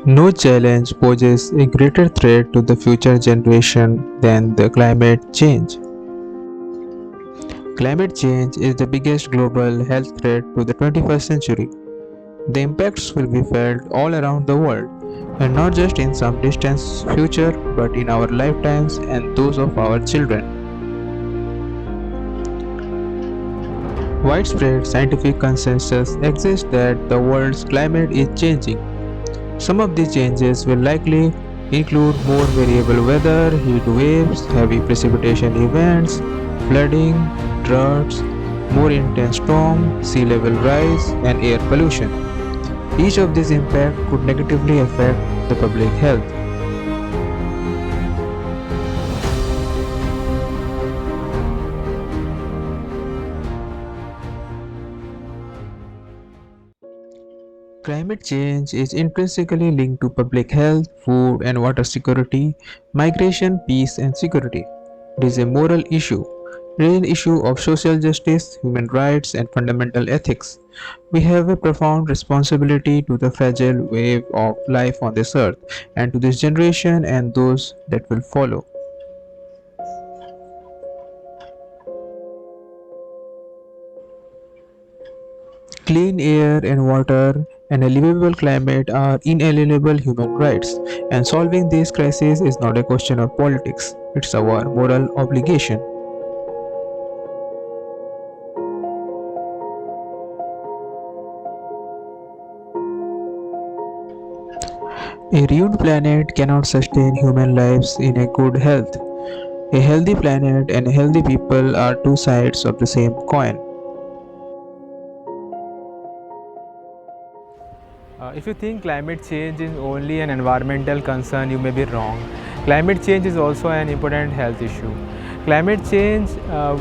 No challenge poses a greater threat to the future generation than the climate change. Climate change is the biggest global health threat to the 21st century. The impacts will be felt all around the world, and not just in some distant future, but in our lifetimes and those of our children. Widespread scientific consensus exists that the world's climate is changing. Some of these changes will likely include more variable weather, heat waves, heavy precipitation events, flooding, droughts, more intense storms, sea level rise, and air pollution. Each of these impacts could negatively affect the public health. Climate change is intrinsically linked to public health, food and water security, migration, peace, and security. It is a moral issue. It is an issue of social justice, human rights, and fundamental ethics. We have a profound responsibility to the fragile wave of life on this earth and to this generation and those that will follow. Clean air and water and a livable climate are inalienable human rights, and solving these crises is not a question of politics, it's our moral obligation. A ruined planet cannot sustain human lives in a good health. A healthy planet and healthy people are two sides of the same coin. If you think climate change is only an environmental concern, you may be wrong. Climate change is also an important health issue. Climate change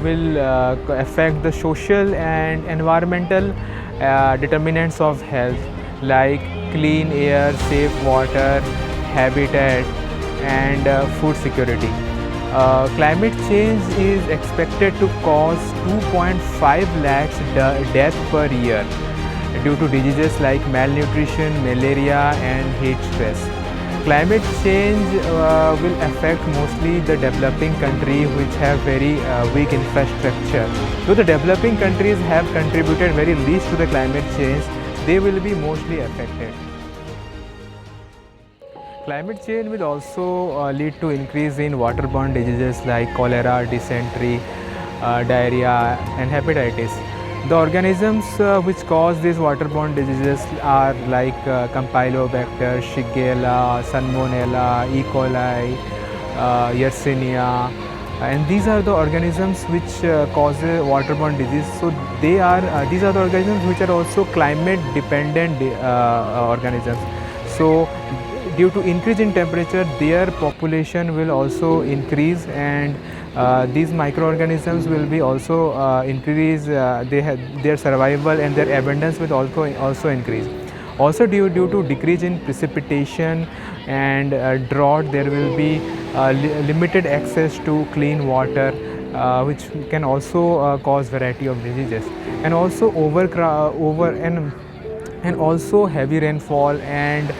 will affect the social and environmental determinants of health like clean air, safe water, habitat, and food security. Climate change is expected to cause 2.5 lakhs deaths per year due to diseases like malnutrition, malaria, and heat stress. Climate change will affect mostly the developing countries which have very weak infrastructure. Though the developing countries have contributed very least to the climate change, they will be mostly affected. Climate change will also lead to increase in waterborne diseases like cholera, dysentery, diarrhea, and hepatitis. The organisms which cause these waterborne diseases are like Campylobacter, Shigella, Salmonella, E. coli, Yersinia, and these are the organisms which cause waterborne disease. So these are the organisms which are also climate dependent organisms. So due to increase in temperature, their population will also increase, and these microorganisms will be also increase. Their survival and their abundance will also increase. Also due to decrease in precipitation and drought, there will be limited access to clean water, which can also cause variety of diseases, and also and also heavy rainfall and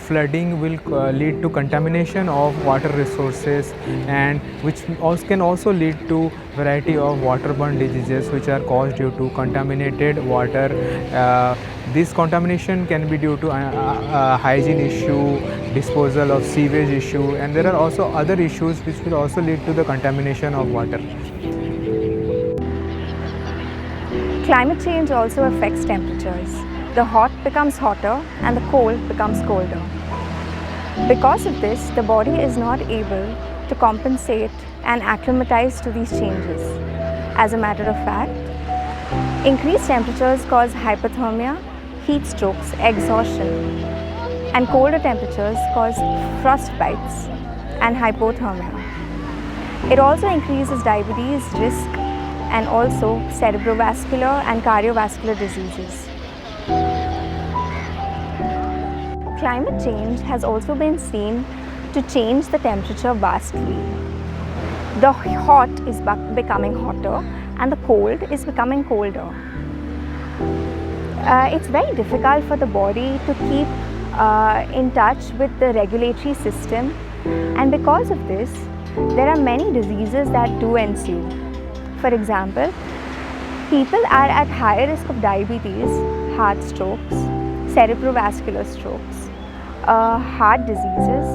flooding will lead to contamination of water resources, and which also can also lead to variety of waterborne diseases which are caused due to contaminated water. This contamination can be due to hygiene issue, disposal of sewage issue, and there are also other issues which will also lead to the contamination of water. Climate change also affects temperatures. The hot becomes hotter and the cold becomes colder. Because of this, the body is not able to compensate and acclimatize to these changes. As a matter of fact, increased temperatures cause hypothermia, heat strokes, exhaustion, and colder temperatures cause frostbites and hypothermia. It also increases diabetes risk and also cerebrovascular and cardiovascular diseases. Climate change has also been seen to change the temperature vastly. The hot is becoming hotter and the cold is becoming colder. It's very difficult for the body to keep in touch with the regulatory system, and because of this, there are many diseases that do ensue. For example, people are at higher risk of diabetes, heart strokes, cerebrovascular strokes, heart diseases,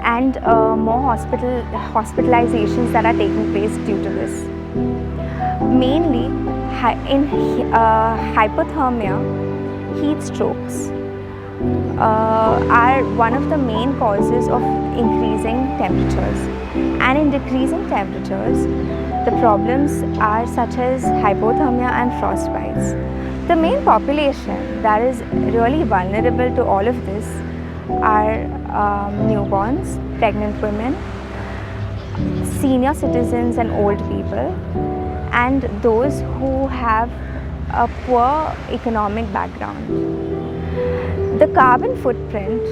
and more hospitalizations that are taking place due to this. Mainly in hypothermia, heat strokes are one of the main causes of increasing temperatures, and in decreasing temperatures, the problems are such as hypothermia and frostbites. The main population that is really vulnerable to all of this are newborns, pregnant women, senior citizens and old people, and those who have a poor economic background. The carbon footprint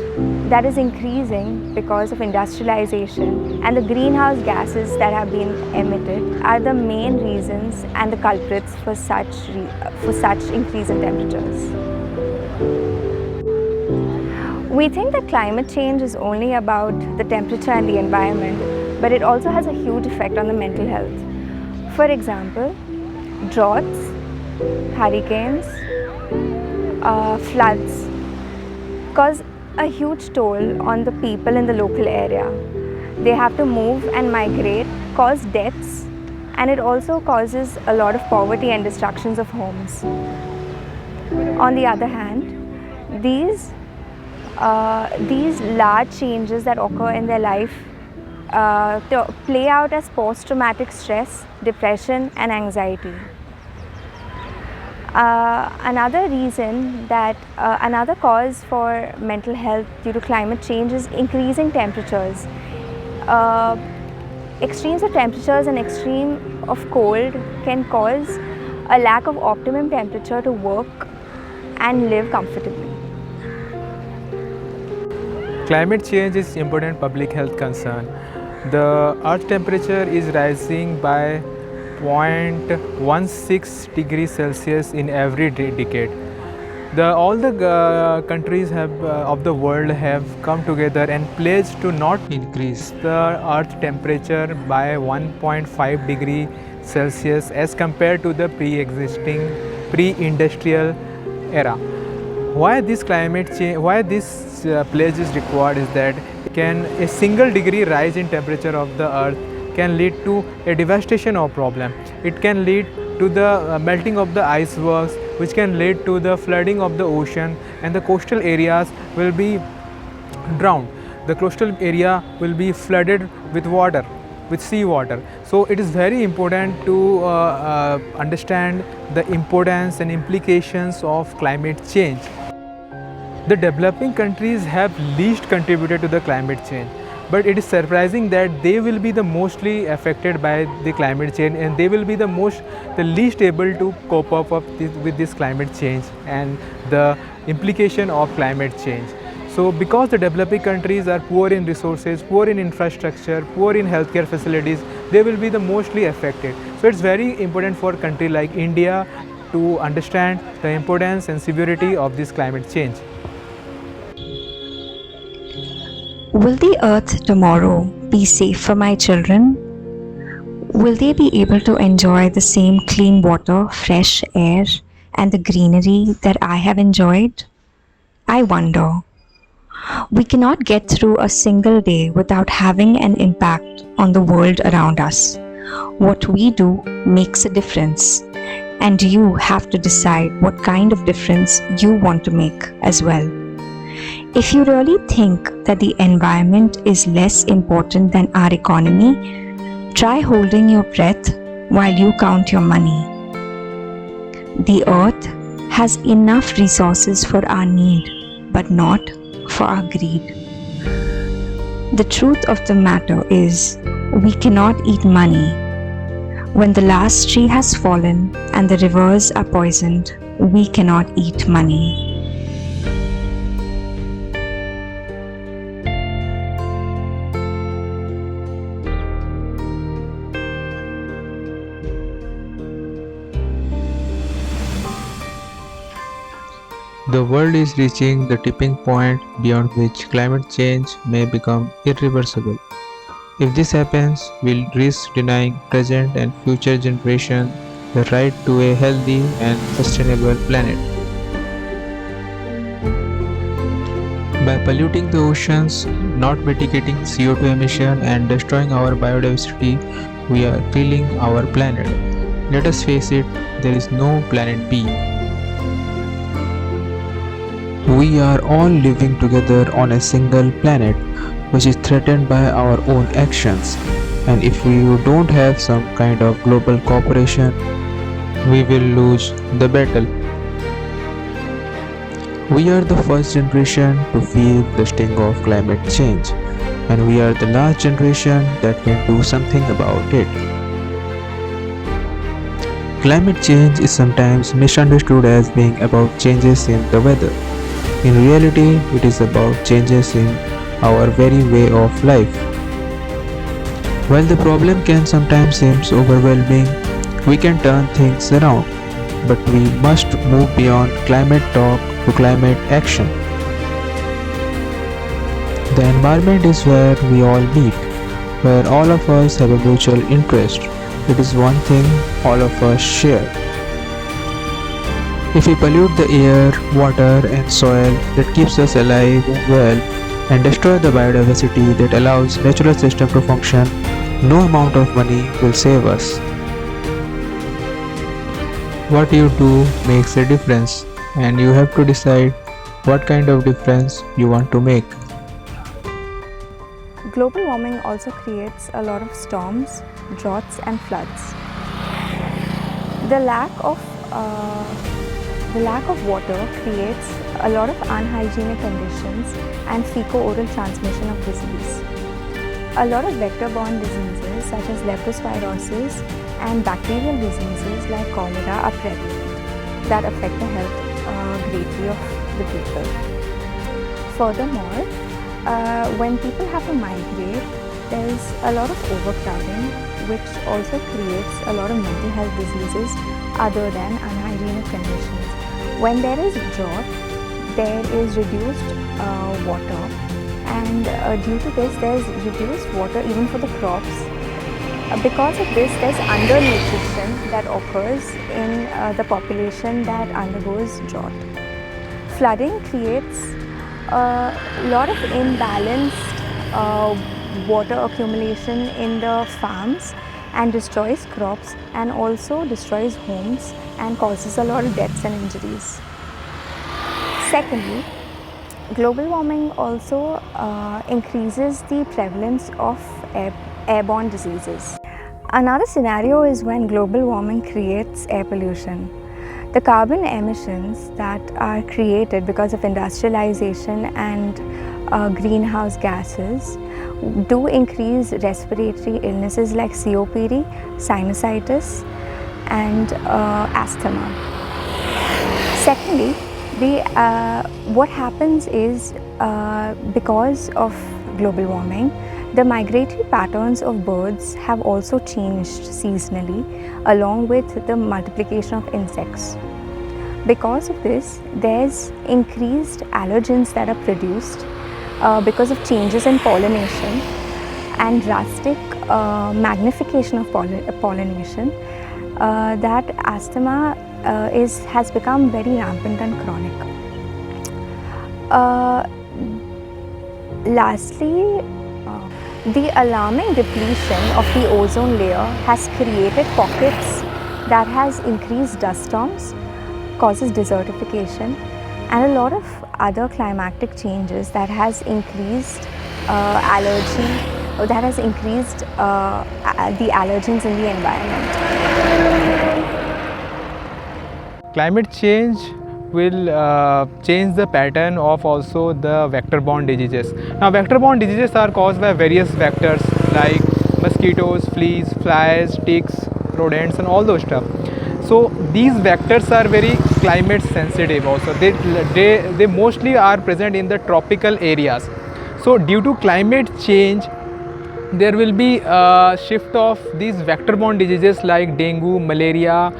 that is increasing because of industrialization and the greenhouse gases that have been emitted are the main reasons and the culprits for such increase in temperatures. We think that climate change is only about the temperature and the environment, but it also has a huge effect on the mental health. For example, droughts, hurricanes, floods cause a huge toll on the people in the local area. They have to move and migrate, cause deaths, and it also causes a lot of poverty and destructions of homes. On the other hand, these large changes that occur in their life play out as post-traumatic stress, depression, and anxiety. Another cause for mental health due to climate change is increasing temperatures. Extremes of temperatures and extreme of cold can cause a lack of optimum temperature to work and live comfortably. Climate change is important public health concern. The earth temperature is rising by 0.16 degrees Celsius in every decade. All the countries of the world have come together and pledged to not increase the earth temperature by 1.5 degree Celsius as compared to the pre-existing pre-industrial era. Why this climate change? Why this pledge is required is that a single degree rise in temperature of the earth can lead to a devastation of problem. It can lead to the melting of the icebergs, which can lead to the flooding of the ocean, and the coastal areas will be drowned. The coastal area will be flooded with water, with sea water. So it is very important to understand the importance and implications of climate change. The developing countries have least contributed to the climate change, but it is surprising that they will be the mostly affected by the climate change, and they will be the least able to cope up with this climate change and the implication of climate change. So because the developing countries are poor in resources, poor in infrastructure, poor in healthcare facilities, they will be the mostly affected. So it's very important for a country like India to understand the importance and severity of this climate change. Will the earth tomorrow be safe for my children? Will they be able to enjoy the same clean water, fresh air, and the greenery that I have enjoyed? I wonder. We cannot get through a single day without having an impact on the world around us. What we do makes a difference, and you have to decide what kind of difference you want to make as well. If you really think that the environment is less important than our economy, try holding your breath while you count your money. The earth has enough resources for our need, but not for our greed. The truth of the matter is, we cannot eat money. When the last tree has fallen and the rivers are poisoned, we cannot eat money. The world is reaching the tipping point beyond which climate change may become irreversible. If this happens, we'll risk denying present and future generations the right to a healthy and sustainable planet. By polluting the oceans, not mitigating CO2 emission, and destroying our biodiversity, we are killing our planet. Let us face it, there is no planet B. We are all living together on a single planet, which is threatened by our own actions. And if we don't have some kind of global cooperation, we will lose the battle. We are the first generation to feel the sting of climate change, and we are the last generation that can do something about it. Climate change is sometimes misunderstood as being about changes in the weather. In reality, it is about changes in our very way of life. While the problem can sometimes seem overwhelming, we can turn things around, but we must move beyond climate talk to climate action. The environment is where we all meet, where all of us have a mutual interest. It is one thing all of us share. If we pollute the air, water, and soil that keeps us alive and well, and destroy the biodiversity that allows natural system to function, no amount of money will save us. What you do makes a difference, and you have to decide what kind of difference you want to make. Global warming also creates a lot of storms, droughts, and floods. The lack of water creates a lot of unhygienic conditions and fecal-oral transmission of disease. A lot of vector-borne diseases such as leptospirosis and bacterial diseases like cholera are prevalent that affect the health greatly of the people. Furthermore, when people have to migrate, there is a lot of overcrowding, which also creates a lot of mental health diseases other than unhygienic conditions. When there is drought, there is reduced water, and due to this there is reduced water even for the crops. Because of this, there is undernutrition that occurs in the population that undergoes drought. Flooding creates a lot of imbalanced water accumulation in the farms and destroys crops, and also destroys homes and causes a lot of deaths and injuries. Secondly, global warming also increases the prevalence of airborne diseases. Another scenario is when global warming creates air pollution. The carbon emissions that are created because of industrialization and greenhouse gases do increase respiratory illnesses like COPD, sinusitis, and asthma. Secondly, what happens is because of global warming, the migratory patterns of birds have also changed seasonally, along with the multiplication of insects. Because of this, there's increased allergens that are produced because of changes in pollination and drastic magnification of pollination, that asthma has become very rampant and chronic. Lastly, the alarming depletion of the ozone layer has created pockets that has increased dust storms, causes desertification, and a lot of other climatic changes that has increased that has increased the allergens in the environment. Climate change will change the pattern of also the vector-borne diseases. Now, vector-borne diseases are caused by various vectors like mosquitoes, fleas, flies, ticks, rodents, and all those stuff. So these vectors are very climate sensitive also. They mostly are present in the tropical areas. So due to climate change, there will be a shift of these vector-borne diseases like dengue, malaria,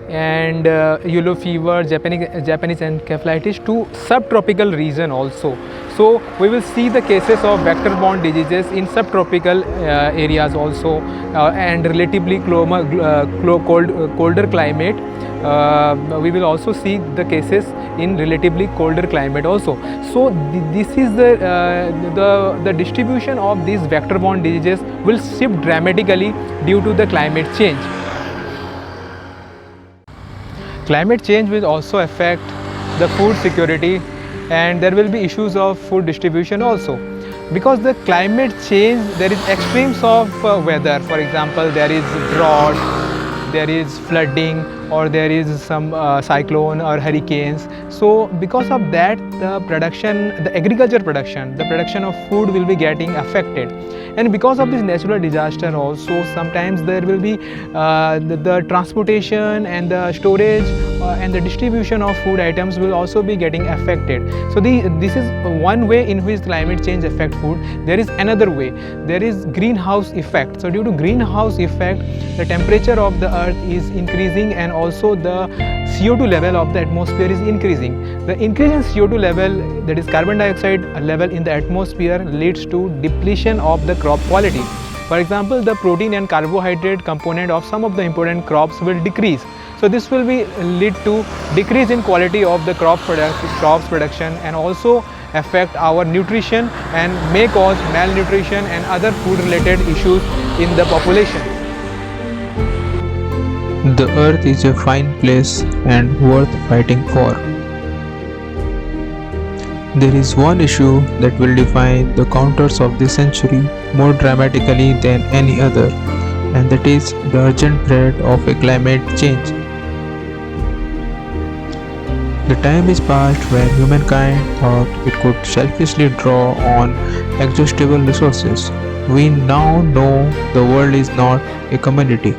and yellow fever, Japanese encephalitis to subtropical region also. So we will see the cases of vector-borne diseases in subtropical areas also, and relatively colder climate. We will also see the cases in relatively colder climate also. So this is the distribution of these vector-borne diseases will shift dramatically due to the climate change. Climate change will also affect the food security, and there will be issues of food distribution also. Because the climate change, there is extremes of weather. For example, there is drought, there is flooding, or there is some cyclone or hurricanes. So because of that, the agriculture production, the production of food will be getting affected. And because of this natural disaster also, sometimes there will be the transportation and the storage and the distribution of food items will also be getting affected. So this is one way in which climate change affects food. There is another way. There is greenhouse effect. So due to greenhouse effect, the temperature of the earth is increasing, and also the CO2 level of the atmosphere is increasing. The increase in CO2 level, that is carbon dioxide level in the atmosphere, leads to depletion of the crop quality. For example, the protein and carbohydrate component of some of the important crops will decrease. So this will lead to decrease in quality of the crops production, and also affect our nutrition and may cause malnutrition and other food related issues in the population. The earth is a fine place and worth fighting for. There is one issue that will define the counters of this century more dramatically than any other, and that is the urgent threat of a climate change. The time is past when humankind thought it could selfishly draw on exhaustible resources. We now know the world is not a commodity.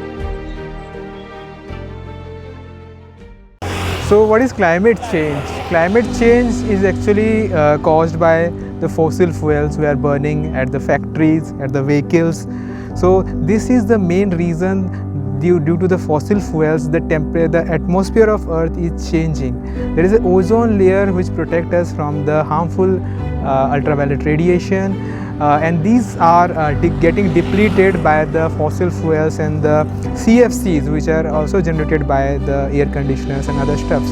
So what is climate change? Climate change is actually caused by the fossil fuels we are burning at the factories, at the vehicles. So this is the main reason. Due to the fossil fuels, the atmosphere of earth is changing. There is an ozone layer which protects us from the harmful ultraviolet radiation, and these are getting depleted by the fossil fuels and the CFCs, which are also generated by the air conditioners and other stuffs.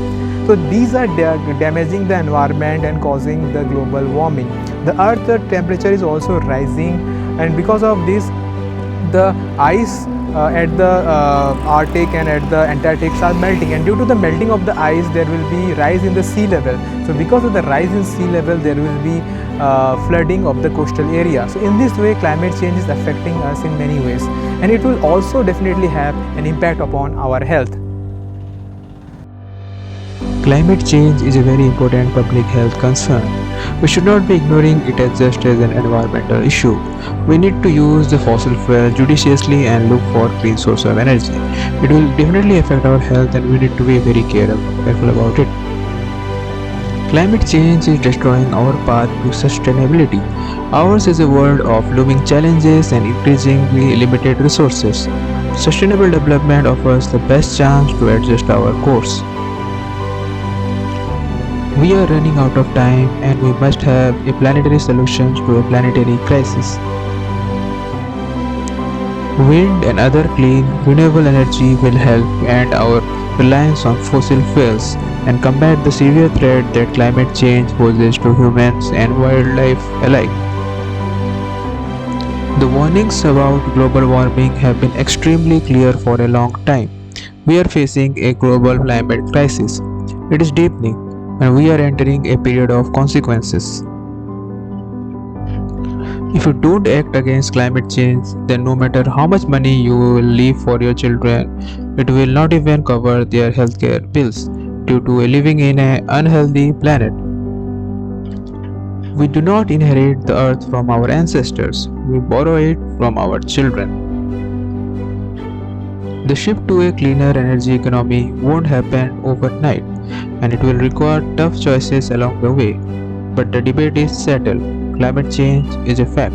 So these are damaging the environment and causing the global warming. The earth temperature is also rising, and because of this, the ice at the Arctic and at the Antarctic are melting, and due to the melting of the ice, there will be rise in the sea level. So because of the rise in sea level, there will be flooding of the coastal area. So in this way, climate change is affecting us in many ways, and it will also definitely have an impact upon our health. Climate change is a very important public health concern. We should not be ignoring it as just as an environmental issue. We need to use the fossil fuel judiciously and look for clean source of energy. It will definitely affect our health, and we need to be very careful about it. Climate change is destroying our path to sustainability. Ours is a world of looming challenges and increasingly limited resources. Sustainable development offers the best chance to adjust our course. We are running out of time, and we must have a planetary solution to a planetary crisis. Wind and other clean, renewable energy will help end our reliance on fossil fuels and combat the severe threat that climate change poses to humans and wildlife alike. The warnings about global warming have been extremely clear for a long time. We are facing a global climate crisis. It is deepening, and we are entering a period of consequences. If you don't act against climate change, then no matter how much money you will leave for your children, it will not even cover their healthcare bills due to living in an unhealthy planet. We do not inherit the earth from our ancestors, we borrow it from our children. The shift to a cleaner energy economy won't happen overnight, and it will require tough choices along the way. But the debate is settled. Climate change is a fact.